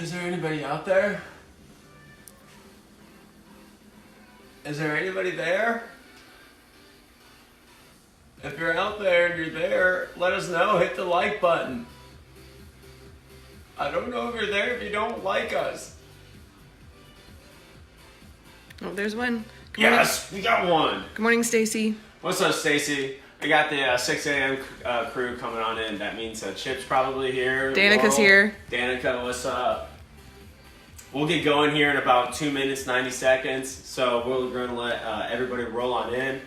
Is there anybody out there? Is there anybody there? If you're out there and you're there, let us know. Hit the like button. I don't know if you're there if you don't like us. Oh, there's one. Good Yes, we got one. Good morning, Stacy. What's up, Stacy? We got the 6 a.m. Crew coming on in. That means Chip's probably here. Danica's here. Danica, what's up? We'll get going here in about 2 minutes, 90 seconds. So we're going to let everybody roll on in.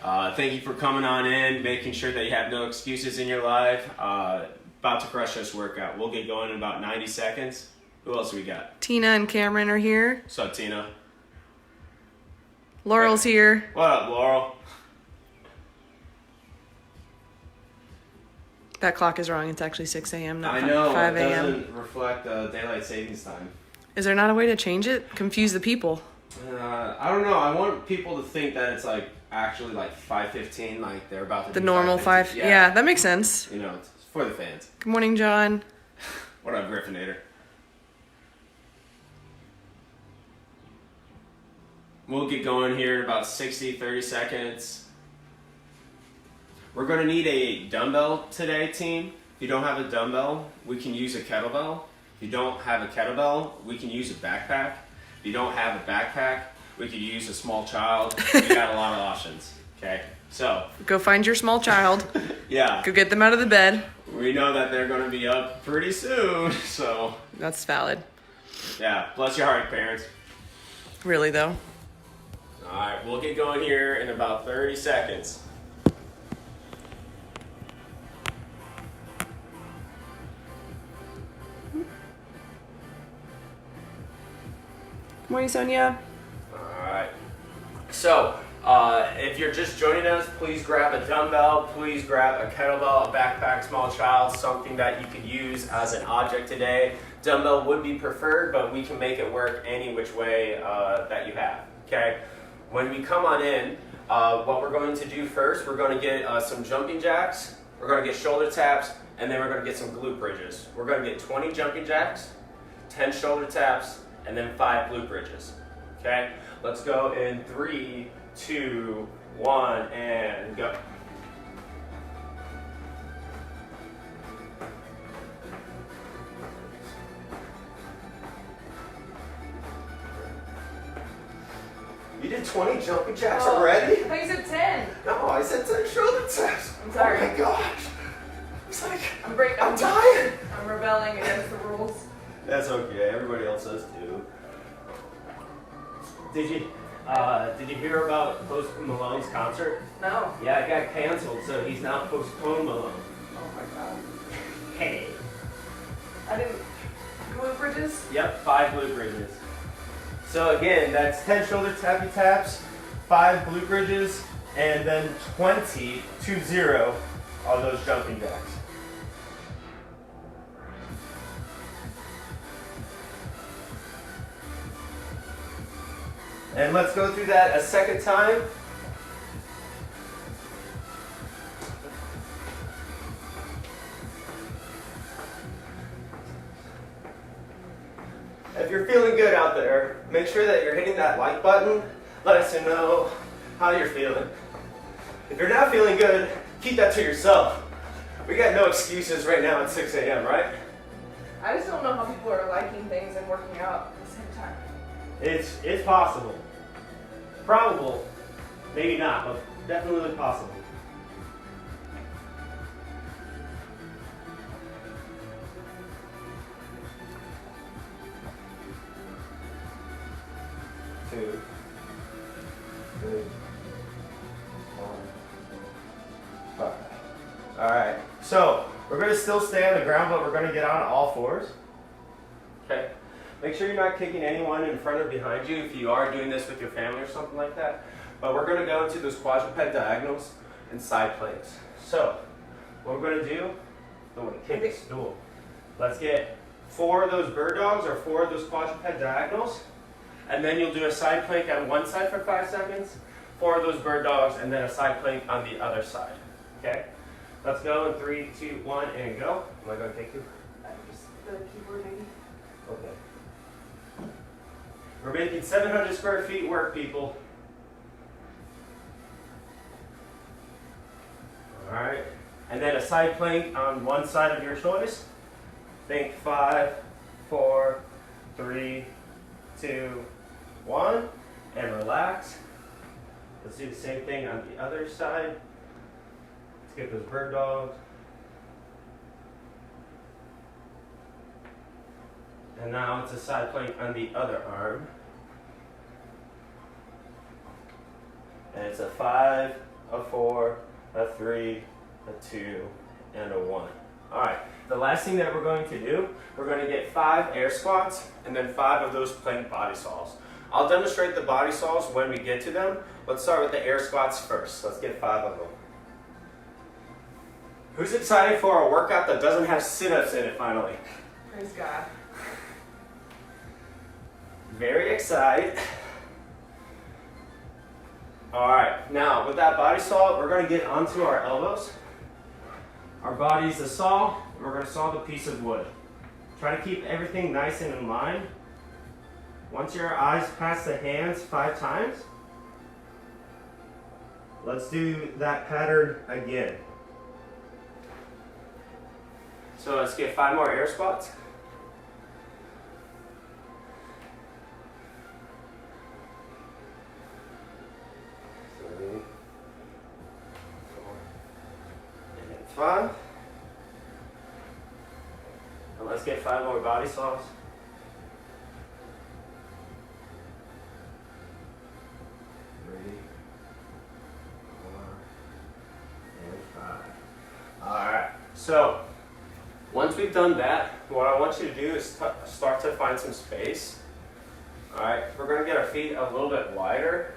Thank you for coming on in, making sure that you have no excuses in your life. About to crush this workout. We'll get going in about 90 seconds. Who else we got? Tina and Cameron are here. What's up, Tina? Laurel's here. What up, Laurel? That clock is wrong. It's actually 6 a.m., not I know, 5 it a.m. doesn't reflect daylight savings time. Is there not a way to change it? Confuse the people. I don't know. I want people to think that it's like actually like 5:15, like they're about to The do normal 5. Yeah, that makes sense. You know, it's for the fans. Good morning, John. What up, Griffinator? We'll get going here in about 30 seconds. We're going to need a dumbbell today, team. If you don't have a dumbbell, we can use a kettlebell. If you don't have a kettlebell, we can use a backpack. If you don't have a backpack, we could use a small child. We got a lot of options, okay? So. Go find your small child. Yeah. Go get them out of the bed. We know that they're going to be up pretty soon, so. That's valid. Yeah, bless your heart, parents. Really, though. All right, we'll get going here in about 30 seconds. Good morning, Sonia. Alright, so if you're just joining us, please grab a dumbbell, please grab a kettlebell, a backpack, small child, something that you could use as an object today. Dumbbell would be preferred, but we can make it work any which way that you have, okay? When we come on in, what we're going to do first, we're going to get some jumping jacks, we're going to get shoulder taps, and then we're going to get some glute bridges. We're going to get 20 jumping jacks, 10 shoulder taps, and then 5 glute bridges. Okay, let's go in 3, 2, 1, and go. You did 20 jumping jacks already? I thought you said 10. No, I said 10 shoulder taps. I'm sorry. Oh my gosh. It's like, I'm I'm tired. I'm rebelling against the rules. That's okay. Everybody else does too. Did you hear about Post Malone's concert? No. Yeah, it got canceled, so he's now postponed Malone. Oh my god. Hey. I didn't. Glute bridges? Yep, 5 glute bridges. So again, that's 10 shoulder tappy taps, 5 glute bridges, and then 20 on those jumping jacks. And let's go through that a second time. If you're feeling good out there, make sure that you're hitting that like button. Let us know how you're feeling. If you're not feeling good, keep that to yourself. We got no excuses right now at 6 a.m., right? I just don't know how people are liking things and working out at the same time. It's possible. Probable. Maybe not, but definitely possible. Two, three, 1, 5. All right. So we're going to still stay on the ground, but we're going to get on all fours. Okay. Make sure you're not kicking anyone in front or behind you if you are doing this with your family or something like that. But we're going to go into those quadruped diagonals and side planks. So what we're going to do, I'm going to kick the stool. Let's get 4 of those bird dogs or 4 of those quadruped diagonals. And then you'll do a side plank on one side for 5 seconds, 4 of those bird dogs, and then a side plank on the other side. Okay? Let's go in 3, 2, 1, and go. Am I going to take you? Just the keyboard maybe. Okay. We're making 700 square feet work, people. All right. And then a side plank on one side of your choice. Think 5, 4, 3, 2, 1, and relax. Let's do the same thing on the other side. Let's get those bird dogs. And now it's a side plank on the other arm. And it's a 5, a 4, a 3, a 2, and a 1. All right, the last thing that we're going to do, we're going to get 5 air squats and then 5 of those plank body saws. I'll demonstrate the body saws when we get to them. Let's start with the air squats first. Let's get 5 of them. Who's excited for a workout that doesn't have sit-ups in it finally? Praise God. Very excited. All right, now with that body saw, we're going to get onto our elbows. Our body's the saw, and we're going to saw the piece of wood. Try to keep everything nice and in line. Once your eyes pass the hands 5 times, let's do that pattern again. So let's get 5 more air squats. 3, 4, and 5. And let's get 5 more body saws. 3, 4, and 5. All right. So once we've done that, what I want you to do is start to find some space. All right. We're going to get our feet a little bit wider.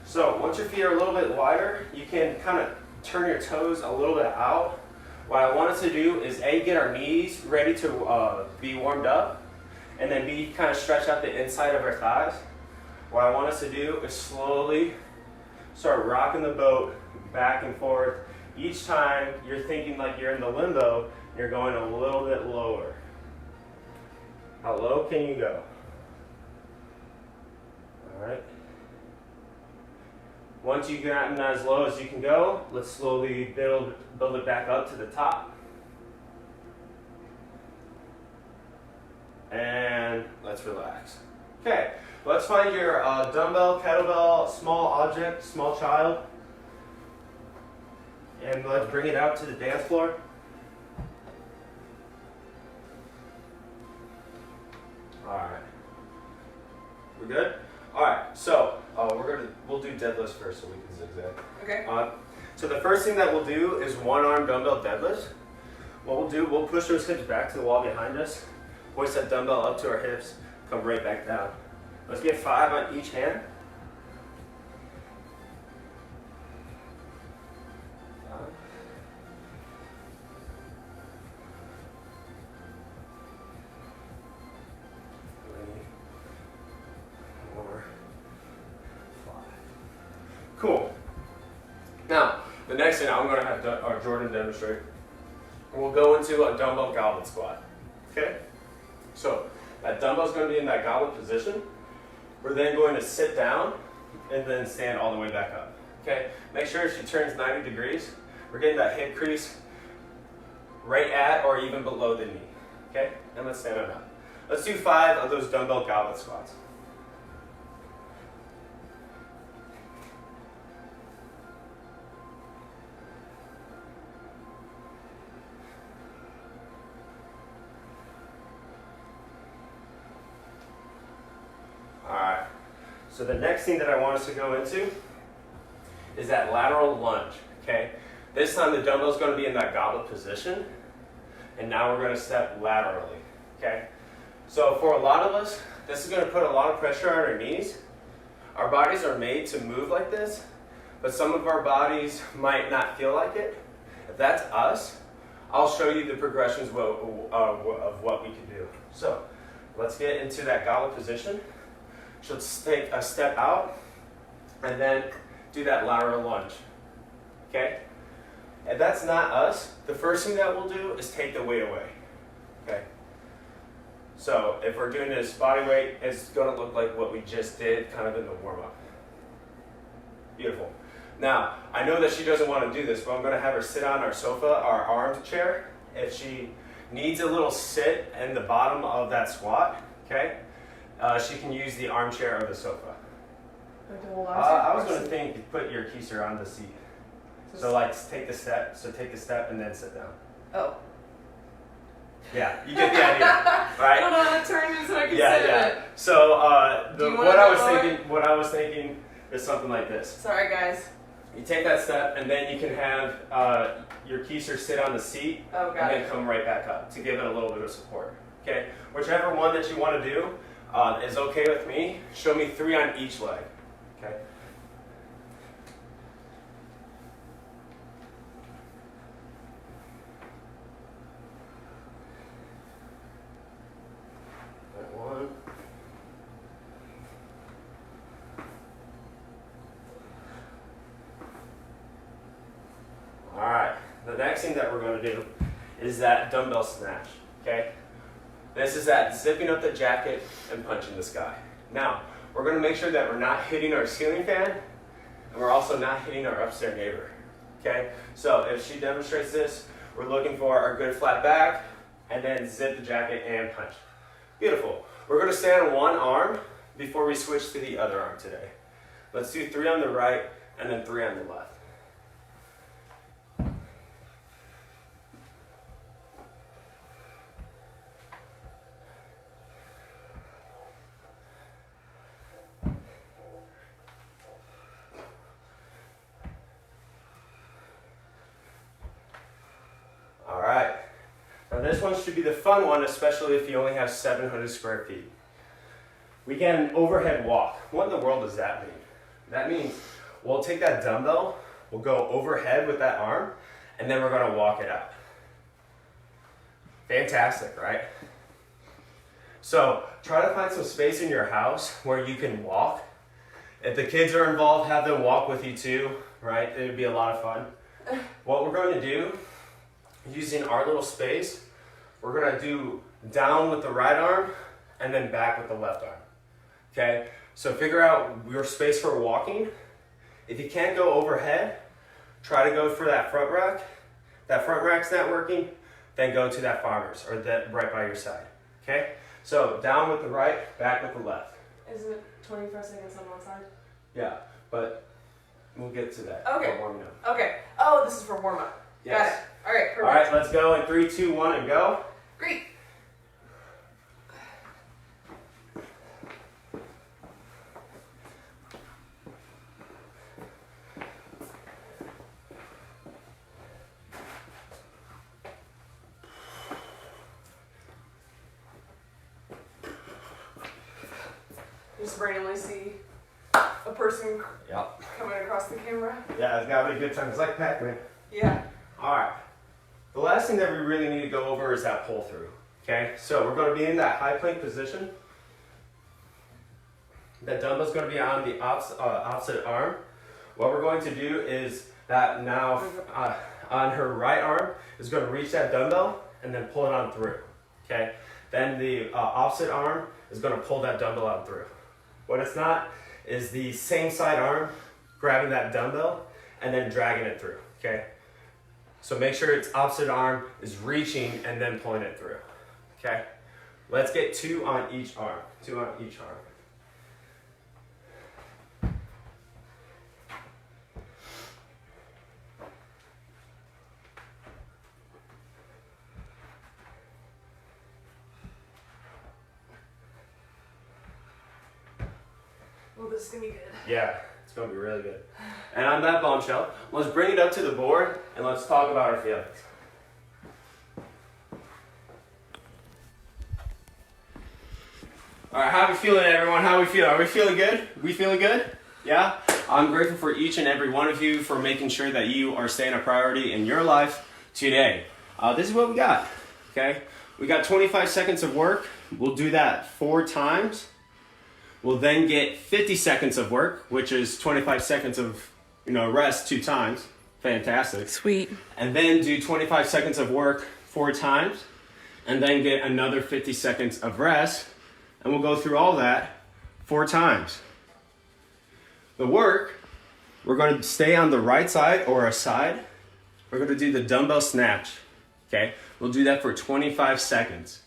So once your feet are a little bit wider, you can kind of turn your toes a little bit out. What I want us to do is get our knees ready to be warmed up, and then B, kind of stretch out the inside of our thighs. What I want us to do is slowly start rocking the boat back and forth. Each time you're thinking like you're in the limbo, you're going a little bit lower. How low can you go? All right. Once you've gotten as low as you can go, let's slowly build it back up to the top. And let's relax. Okay, let's find your dumbbell, kettlebell, small object, small child. And let's bring it out to the dance floor. All right. We're good? All right, so we'll do deadlifts first so we can zigzag. Okay. So the first thing that we'll do is 1-arm dumbbell deadlift. What we'll do, we'll push those hips back to the wall behind us, hoist that dumbbell up to our hips, come right back down. Let's get 5 on each hand. 5. 3, 4, 5. Cool. Now, the next thing I'm going to have Jordan demonstrate. We'll go into a dumbbell goblet squat. Okay? So, that dumbbell's going to be in that goblet position. We're then going to sit down and then stand all the way back up. Okay? Make sure she turns 90 degrees. We're getting that hip crease right at or even below the knee. Okay? And let's stand it up. Let's do 5 of those dumbbell goblet squats. Alright, so the next thing that I want us to go into is that lateral lunge, okay? This time the dumbbell's going to be in that goblet position, and now we're going to step laterally, okay? So for a lot of us, this is going to put a lot of pressure on our knees. Our bodies are made to move like this, but some of our bodies might not feel like it. If that's us, I'll show you the progressions of what we can do. So let's get into that goblet position. So let's take a step out and then do that lateral lunge. Okay? If that's not us, the first thing that we'll do is take the weight away. Okay? So if we're doing this body weight, it's gonna look like what we just did kind of in the warm up. Beautiful. Now, I know that she doesn't want to do this, but I'm gonna have her sit on our sofa, our armchair. If she needs a little sit in the bottom of that squat, okay, she can use the armchair or the sofa. I was gonna think, put your keister on the seat. So like take the step, and then sit down. Oh. Yeah, you get the idea, right? I don't know how to turn it so I can sit yeah. in it. So what I I was thinking is something like this. Sorry guys. You take that step, and then you can have your keister sit on the seat, and then come right back up to give it a little bit of support. Okay, whichever one that you want to do is okay with me. Show me 3 on each leg. Okay. One. All right, the next thing that we're going to do is that dumbbell snatch, okay? This is that zipping up the jacket and punching the sky. Now, we're going to make sure that we're not hitting our ceiling fan, and we're also not hitting our upstairs neighbor, okay? So if she demonstrates this, we're looking for our good flat back, and then zip the jacket and punch. Beautiful. We're going to stand on one arm before we switch to the other arm today. Let's do 3 on the right, and then 3 on the left. This one should be the fun one, especially if you only have 700 square feet. We get an overhead walk. What in the world does that mean? That means we'll take that dumbbell, we'll go overhead with that arm, and then we're going to walk it out. Fantastic, right? So try to find some space in your house where you can walk. If the kids are involved, have them walk with you too, right? It would be a lot of fun. What we're going to do, using our little space, we're going to do down with the right arm and then back with the left arm. Okay? So figure out your space for walking. If you can't go overhead, try to go for that front rack. That front rack's not working, then go to that farmer's or that right by your side. Okay? So down with the right, back with the left. Isn't it 25 seconds on one side? Yeah, but we'll get to that. Okay. For warming up. Okay. Oh, this is for warm up. Yes. Got it. All right, perfect. All right, let's go in 3, 2, 1, and go. Great. Just randomly see a person coming across the camera. Yeah, it's gotta be a good time. It's like Pac-Man. Yeah. All right. The last thing that we really need to go over is that pull through. Okay, so we're going to be in that high plank position. That dumbbell's going to be on the opposite arm. What we're going to do is that now on her right arm is going to reach that dumbbell and then pull it on through. Okay, then the opposite arm is going to pull that dumbbell on through. What it's not is the same side arm grabbing that dumbbell and then dragging it through. Okay. So make sure its opposite arm is reaching and then pulling it through. Okay? Let's get 2 on each arm. 2 on each arm. Well, this is going to be good. Yeah, it's going to be really good. And on that bombshell, let's bring it up to the board and let's talk about our feelings. All right, how are we feeling, everyone? How are we feeling? Are we feeling good? We feeling good? Yeah? I'm grateful for each and every one of you for making sure that you are staying a priority in your life today. This is what we got, okay? We got 25 seconds of work. We'll do that 4 times. We'll then get 50 seconds of work, which is 25 seconds of rest 2 times. Fantastic. Sweet. And then do 25 seconds of work 4 times. and then get another 50 seconds of rest. And we'll go through all that 4 times. The work, we're going to stay on the right side or a side. We're going to do the dumbbell snatch, okay? We'll do that for 25 seconds.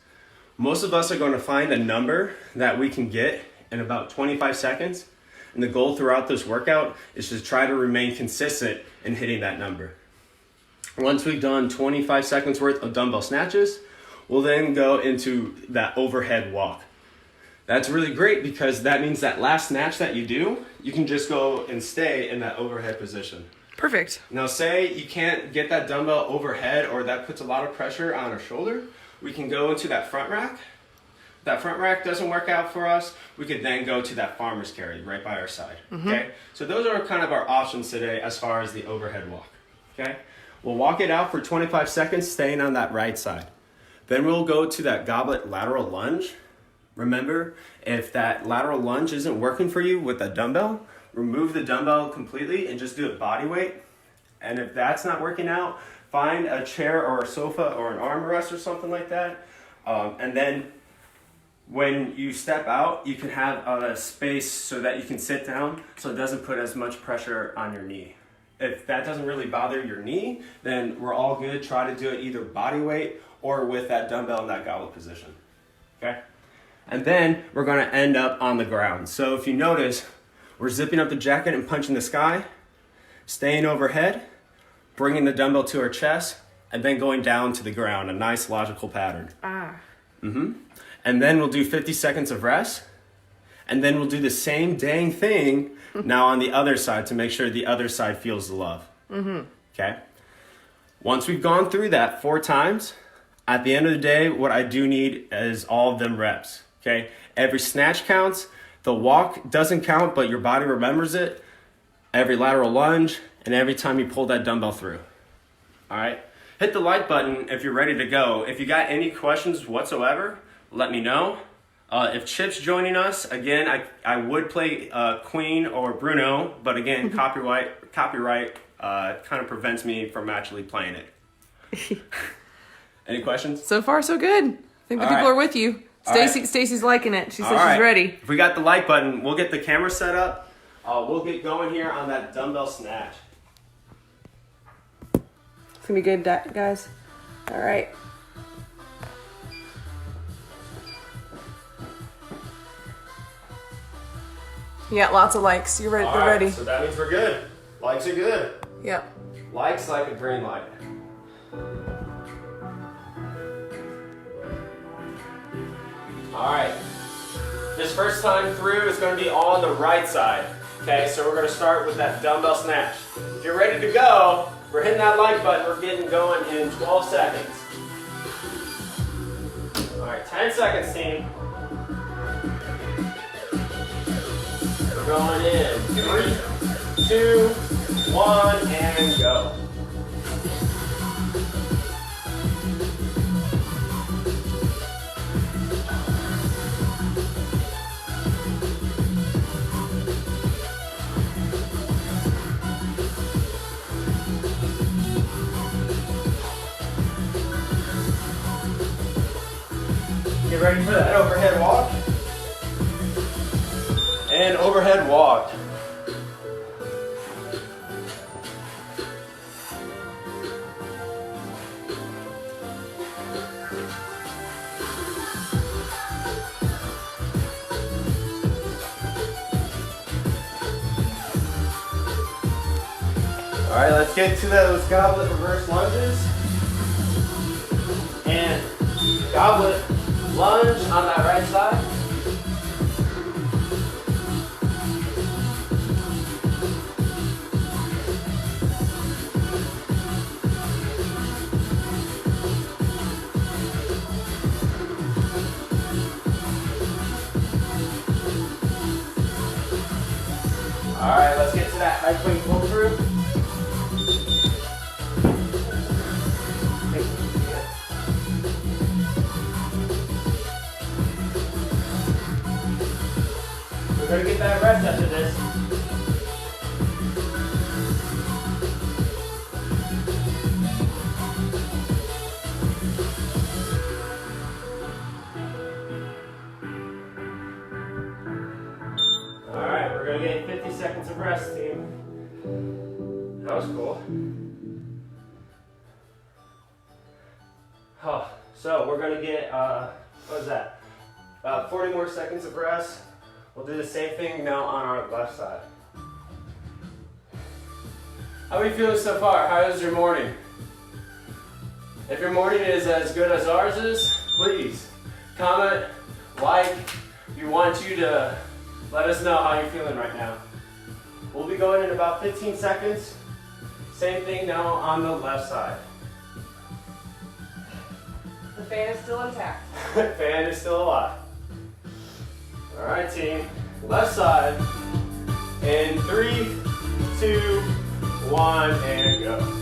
Most of us are going to find a number that we can get in about 25 seconds. And the goal throughout this workout is to try to remain consistent in hitting that number. Once we've done 25 seconds worth of dumbbell snatches, we'll then go into that overhead walk. That's really great because that means that last snatch that you do, you can just go and stay in that overhead position. Perfect. Now say you can't get that dumbbell overhead or that puts a lot of pressure on our shoulder, we can go into that front rack. If that front rack doesn't work out for us, we could then go to that farmer's carry right by our side, okay? So those are kind of our options today as far as the overhead walk, okay? We'll walk it out for 25 seconds, staying on that right side. Then we'll go to that goblet lateral lunge. Remember, if that lateral lunge isn't working for you with a dumbbell, remove the dumbbell completely and just do it body weight. And if that's not working out, find a chair or a sofa or an armrest or something like that. And then when you step out, you can have a space so that you can sit down so it doesn't put as much pressure on your knee. If that doesn't really bother your knee, then we're all good. Try to do it either body weight or with that dumbbell in that goblet position, okay? And then we're gonna end up on the ground. So if you notice, we're zipping up the jacket and punching the sky, staying overhead, bringing the dumbbell to our chest, and then going down to the ground, a nice logical pattern. And then we'll do 50 seconds of rest, and then we'll do the same dang thing now on the other side to make sure the other side feels the love, okay? Once we've gone through that 4 times, at the end of the day, what I do need is all of them reps. Okay, every snatch counts. The walk doesn't count, but your body remembers it. Every lateral lunge, and every time you pull that dumbbell through. All right, hit the like button if you're ready to go. If you got any questions whatsoever, let me know. If Chip's joining us, again, I would play Queen or Bruno, but again, copyright kind of prevents me from actually playing it. Any questions? So far, so good. I think the people are with you. Stacy's liking it. She says she's ready. If we got the like button, we'll get the camera set up. We'll get going here on that dumbbell snatch. It's gonna be good, guys. All right. Yeah, lots of likes. You're ready. They're ready. So that means we're good. Likes are good. Yep. Likes like a green light. All right, this first time through is going to be all on the right side. Okay, so we're going to start with that dumbbell snatch. If you're ready to go, we're hitting that like button. We're getting going in 12 seconds. All right, 10 seconds, team. We're going in 3, 2, 1, and go. Get ready for that overhead walk. And overhead walk. All right, let's get to those goblet reverse lunges. And goblet lunge on that right side. All right, let's get to that high plank pull through. We're going to get that rest after this. seconds of rest, team. That was cool. Oh, so we're gonna get, what was that? About 40 more seconds of rest. We'll do the same thing now on our left side. How are you feeling so far? How is your morning? If your morning is as good as ours is, please comment, like. We want you to let us know how you're feeling right now. We'll be going in about 15 seconds. Same thing now on the left side. The fan is still intact. Fan is still alive. All right, team. Left side. In 3, 2, 1, and go.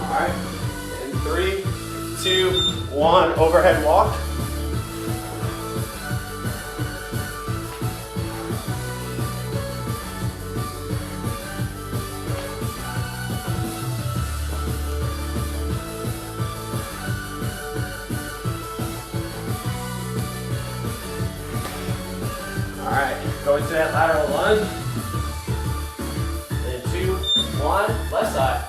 All right. In 3, 2, 1, overhead walk. All right, go into that lateral lunge. And 2, 1, left side.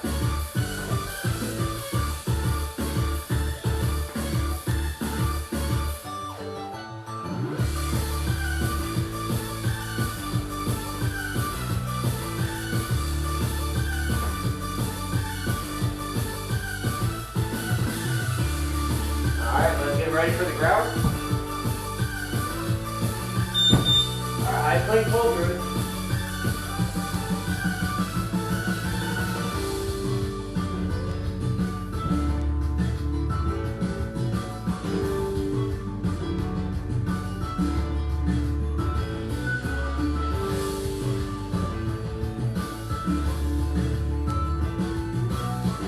All right, let's get ready for the ground. High plank pull through.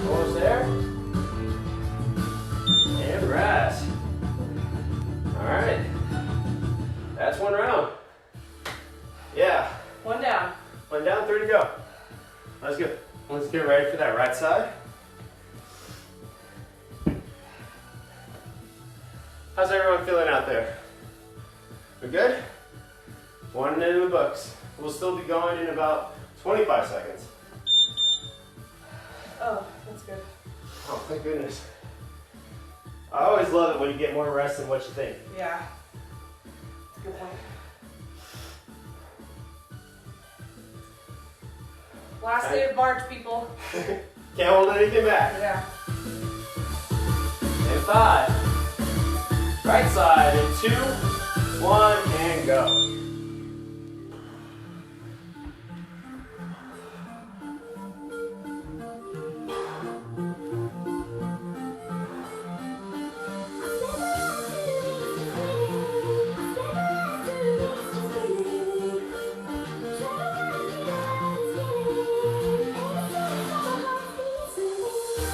Almost there. And rest. All right. That's one round. Yeah. One down. One down, 3 to go. Let's go. Let's get ready for that right side. How's everyone feeling out there? We good? One in the books. We'll still be going in about 25 seconds. Oh, that's good. Oh, thank goodness. I always love it when you get more rest than what you think. Yeah. Good point. Last day of March, people. Can't hold anything back. Yeah. And 5. Right side. And 2, 1, and go.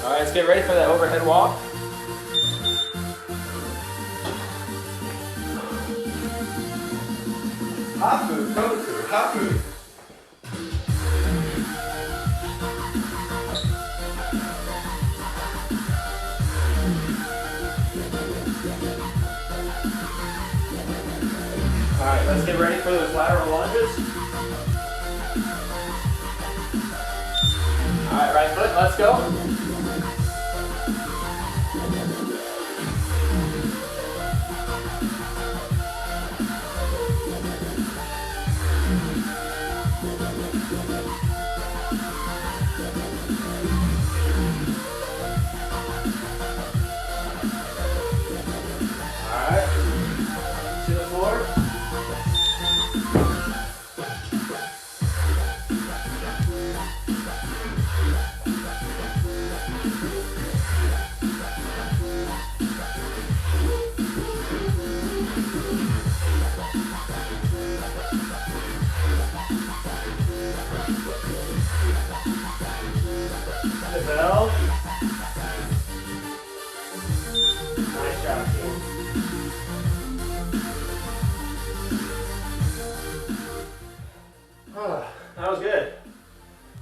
All right, let's get ready for that overhead walk. Hot food, coming through, hot food. All right, let's get ready for those lateral lunges. All right, right foot, let's go.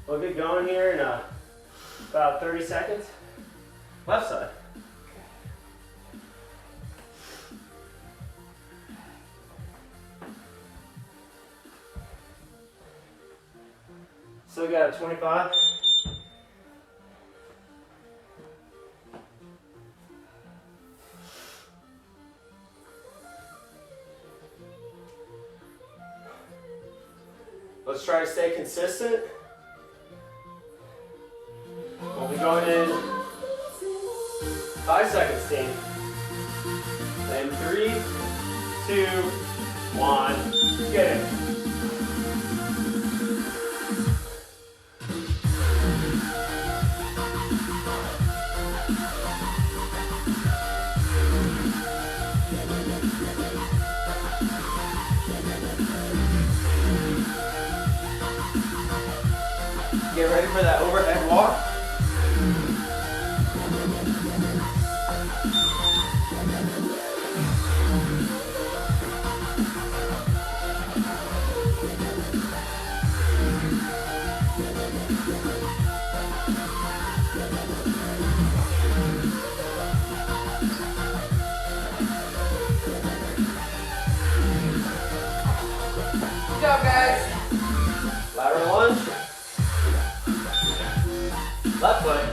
We'll get going here in about 30 seconds. Left side. Still got a 25. Let's try to stay consistent. We'll be going in 5 seconds, team. Then 3, 2, 1, get it. Get ready for that overhead walk. Good job, guys. Lateral lunge. Left foot.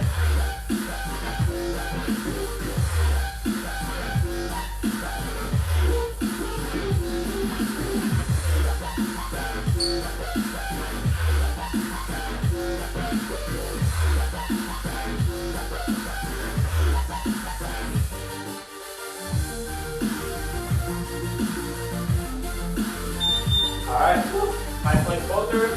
All right, high plank pull through.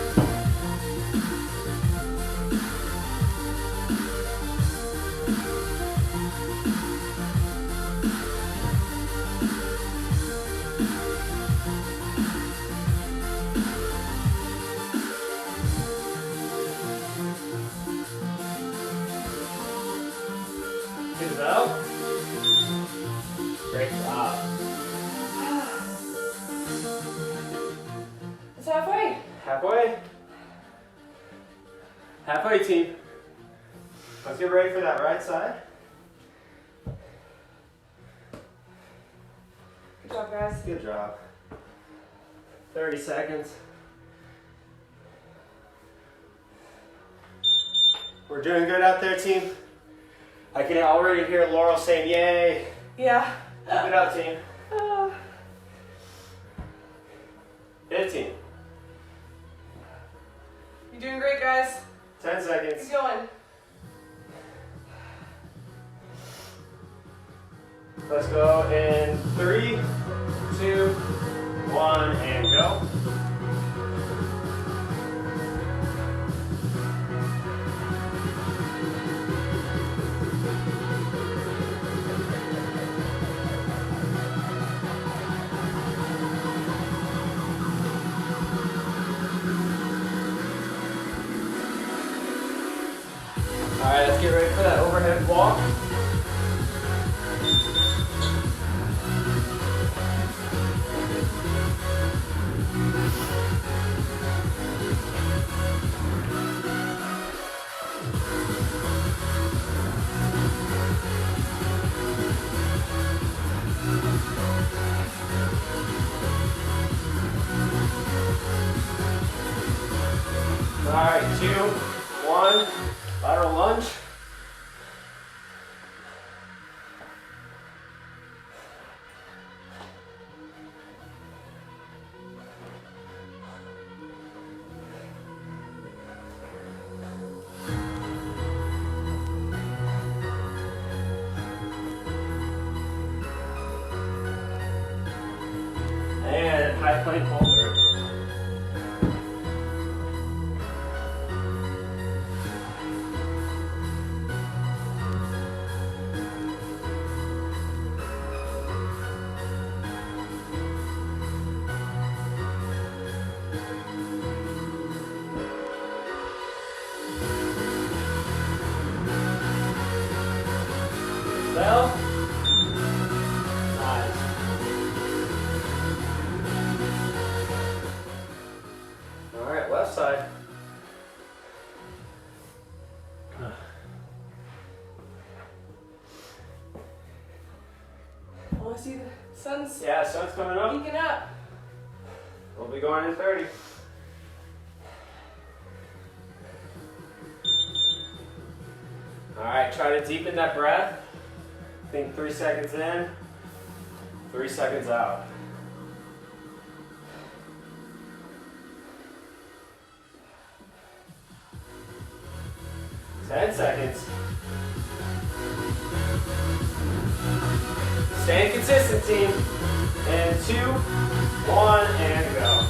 Get it out. Great job. It's halfway. Halfway. Halfway, team. Let's get ready for that right side. Good job, guys. Good job. 30 seconds. We're doing good out there, team. I can already hear Laurel saying, yay. Yeah. Keep it up, team. 15. You're doing great, guys. 10 seconds. Keep going. Let's go in 3, 2, 1, and go. All right, let's get ready for that overhead walk. All right, 2, 1, lateral lunge. And high plank pull through. Bell. Nice. Oh, I see the sun's Yeah, sun's coming up. peeking up. We'll be going in 30. All right, try to deepen that breath. Think 3 seconds in, 3 seconds out. 10 seconds. Stay consistent, team. And 2, 1, and go.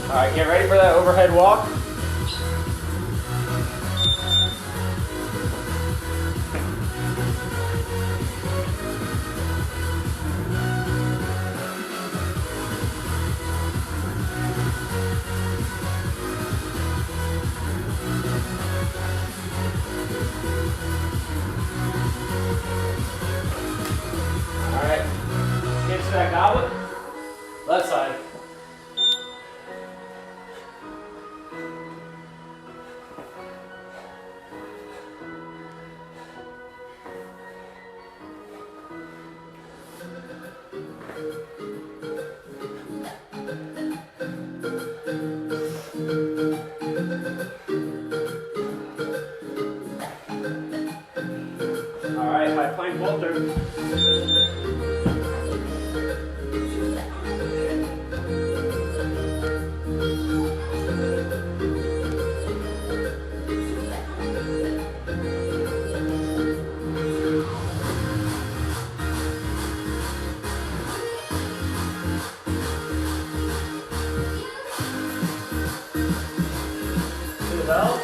All right, get ready for that overhead walk. All right, get to that goblet. Left side. All right, high plank pull through. To the belt.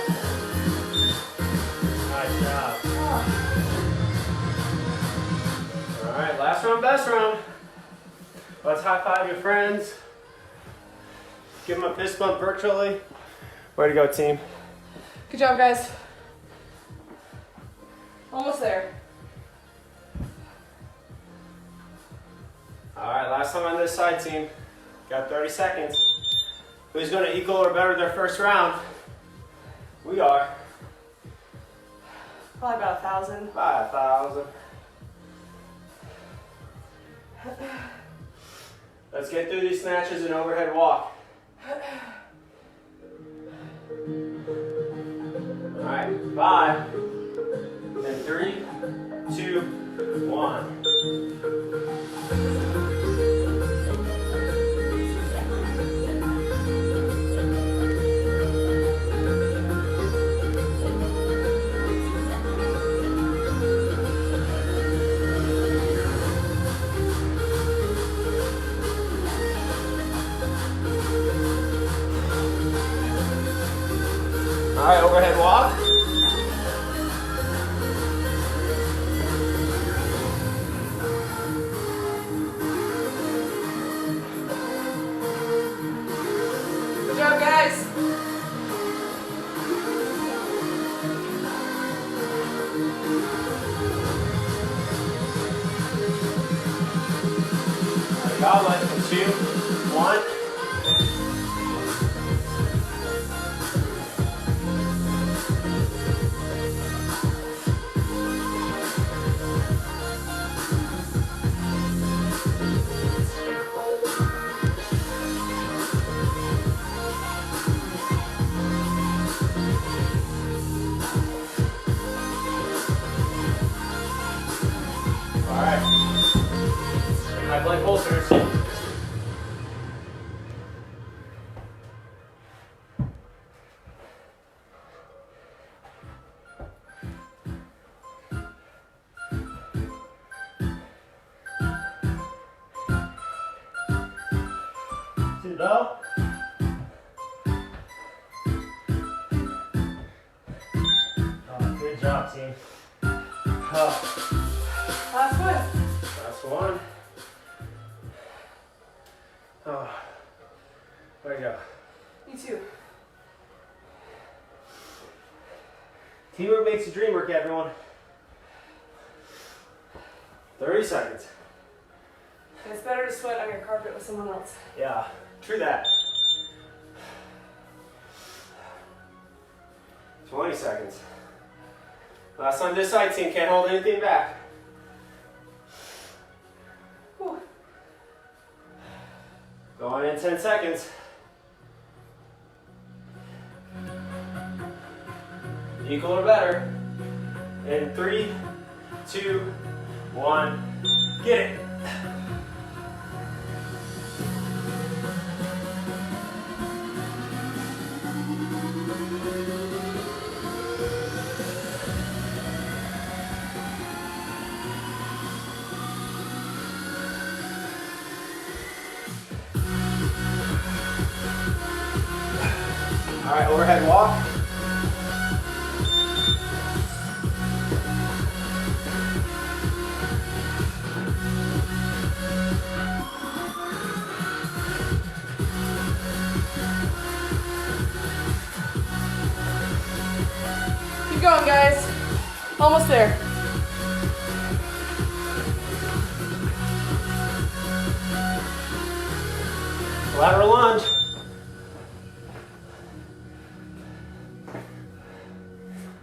Nice job. All right, last round, best round. Let's high five your friends. Give them a fist bump virtually. Way to go, team. Good job, guys. Almost there. All right, last time on this side, team. Got 30 seconds. Who's going to equal or better their first round? We are. Probably about 1,000. 5,000. Let's get through these snatches and overhead walk. All right, 5, and 3, 2, 1. All right, overhead walk. Good job, guys. Goblet in 2, 1. All right. High plank holsters. To the bell. Oh, good job, team. Last one. Last one. Oh, way to go. You too. Teamwork makes the dream work, everyone. 30 seconds. And it's better to sweat on your carpet with someone else. Yeah, true that. 20 seconds. Last on this side, team can't hold anything back. Whew. Going in 10 seconds. Equal or better. In 3, 2, 1, get it. All right, overhead walk. Keep going, guys. Almost there. Lateral lunge.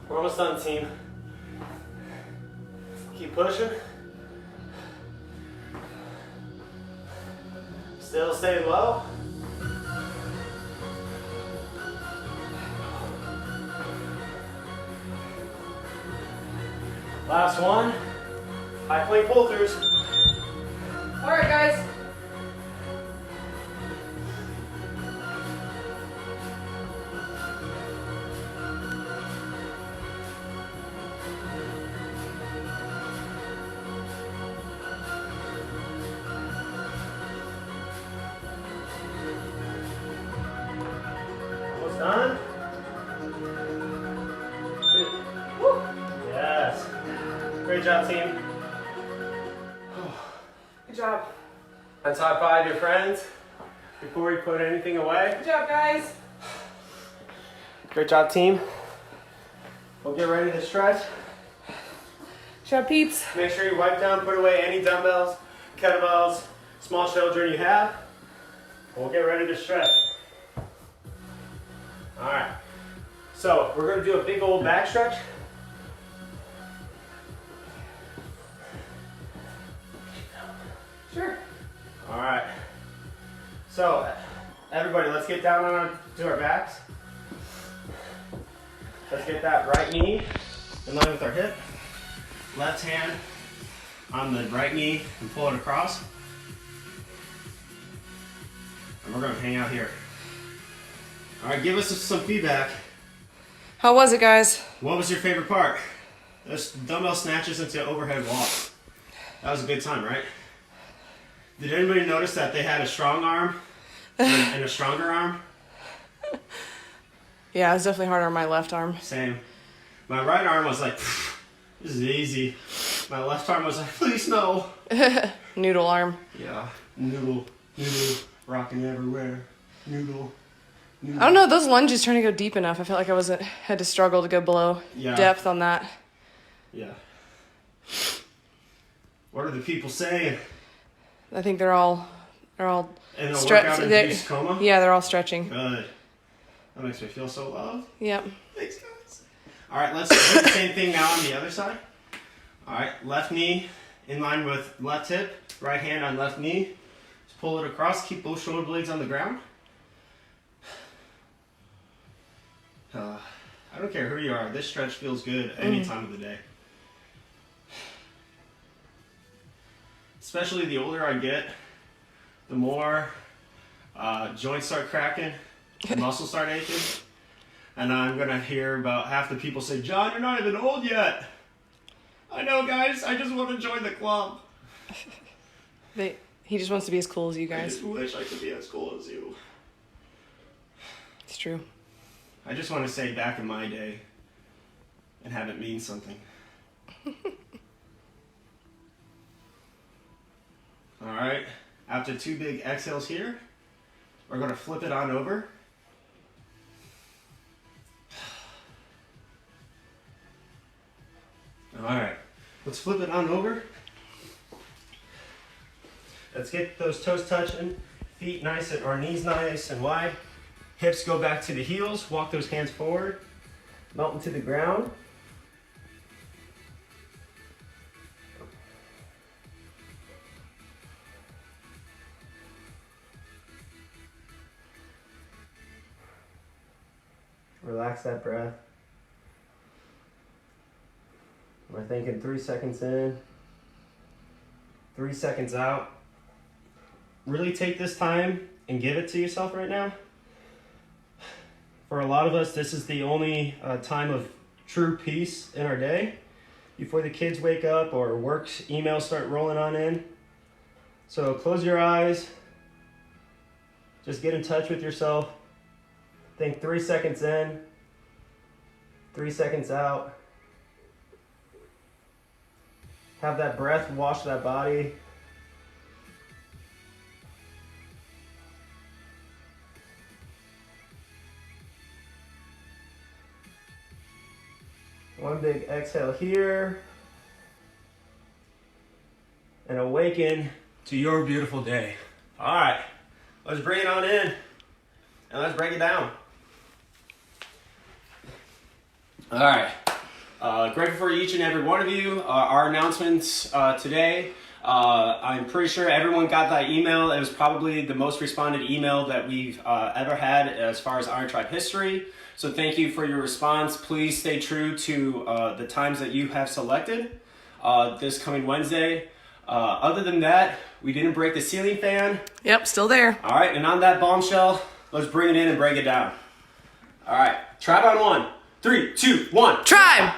We're almost done, team. Keep pushing. Still stay low. Last one. High plank pull throughs. All right, guys. Almost done. Woo. Yes. Great job, team. Good job. Let's high five your friends before we put anything away. Good job, guys. Great job, team. We'll get ready to stretch. Good job, peeps. Make sure you wipe down, put away any dumbbells, kettlebells, small children you have. We'll get ready to stretch. All right. So we're going to do a big old back stretch. Sure. All right. So everybody, let's get down onto our backs. Let's get that right knee in line with our hip. Left hand on the right knee and pull it across. And we're gonna hang out here. All right, give us some feedback. How was it, guys? What was your favorite part? Those dumbbell snatches into overhead walks. That was a good time, right? Did anybody notice that they had a strong arm and a stronger arm? Yeah, it was definitely harder on my left arm. Same. My right arm was like, this is easy. My left arm was like, please no. Noodle arm. Yeah, noodle, rocking everywhere. Noodle. I don't know, those lunges trying to go deep enough. I felt like I had to struggle to go below depth on that. Yeah. What are the people saying? I think they're all And the stretch. workout induced coma? Yeah, they're all stretching. Good. That makes me feel so loved. Yep. Thanks, guys. All right, let's do the same thing now on the other side. All right, left knee in line with left hip, right hand on left knee. Just pull it across, keep both shoulder blades on the ground. I don't care who you are, this stretch feels good any time of the day. Especially the older I get, the more joints start cracking, the muscles start aching. And I'm gonna hear about half the people say, John, you're not even old yet. I know, guys, I just want to join the club. He just wants to be as cool as you I guys. just wish I could be as cool as you. It's true. I just want to say back in my day and have it mean something. All right, after 2 big exhales here, we're gonna flip it on over. All right, let's flip it on over. Let's get those toes touching, feet nice and, or knees nice and wide. Hips go back to the heels, walk those hands forward, melt into the ground. Relax that breath. We're thinking 3 seconds in, 3 seconds out. Really take this time and give it to yourself right now. For a lot of us, this is the only time of true peace in our day before the kids wake up or work emails start rolling on in. So close your eyes. Just get in touch with yourself. Think 3 seconds in, 3 seconds out. Have that breath wash that body. One big exhale here. And awaken to your beautiful day. All right, let's bring it on in and let's break it down. All right, grateful for each and every one of you. Our announcements today, I'm pretty sure everyone got that email. It was probably the most responded email that we've ever had as far as Iron Tribe history. So thank you for your response. Please stay true to the times that you have selected this coming Wednesday. Other than that, we didn't break the ceiling fan. Yep, still there. All right, and on that bombshell, let's bring it in and break it down. All right, tribe on 1. 3, 2, 1. Tribe!